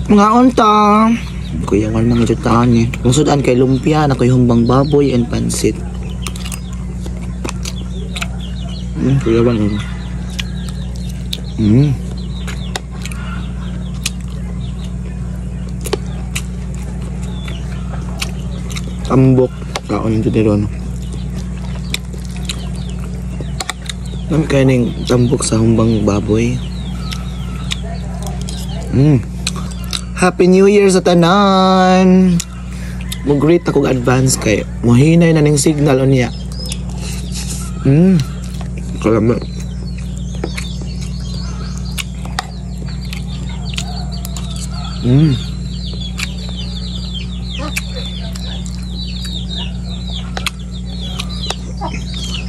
Mga unta. Kuya man mga jutaan eh. Kung sudan kay lumpia, na kay humbang baboy and pansit. Kuya man. Tambok. Kaon yung tiniron. Nami kaya ning tambok sa humbang baboy. Happy New Year sa tanan! Mag-greet akong advance kay mohinay na ning signal o niya. Kalama.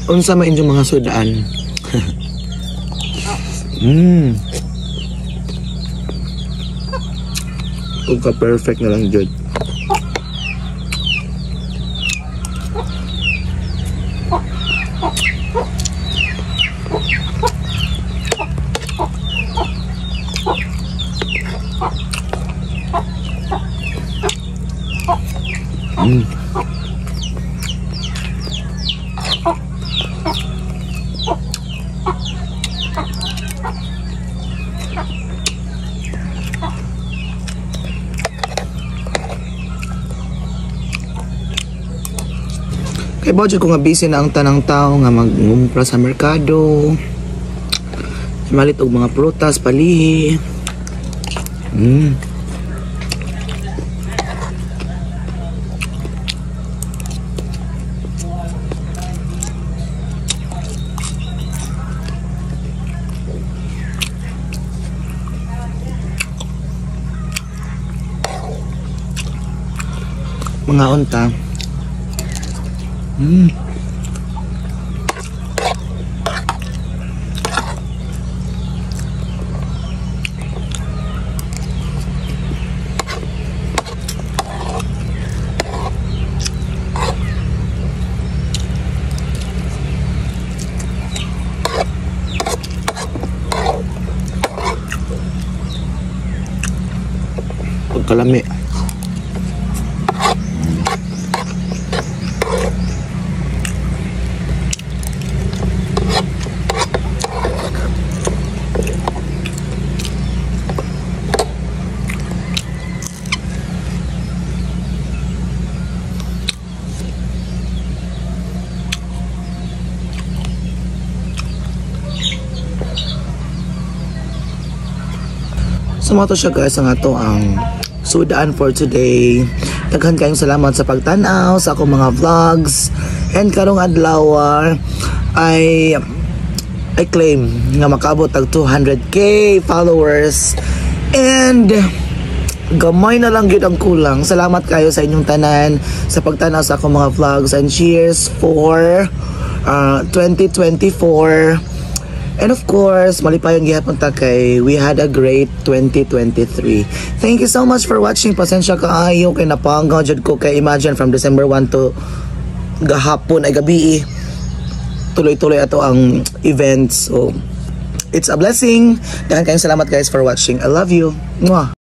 Unsa man inyong mga sudaan? Pagka-perfect na lang dyan. Kay budget ko nga busy na ang tanang tao nga mag-umpra sa merkado. Malit og mga prutas, palihi. Mga unta. Pagkalami. So mo to siya guys ang ato ang sudaan for today. Daghan kayong salamat sa pagtanaw sa akong mga vlogs. And karong adlaw I claim nga makaabot tag 200k followers. And gamay na lang gyud ang kulang. Salamat kayo sa inyong tanan sa pagtanaw sa akong mga vlogs, and cheers for 2024. And of course, malipayong gihapon ta kay we had a great 2023. Thank you so much for watching. Pasensya kaayo kay napanggaw jud ko kay imagine from December 1 to gahapon ay gabi. Tuloy-tuloy ato ang events. So it's a blessing. Daghang kayong salamat guys for watching. I love you. Mwah.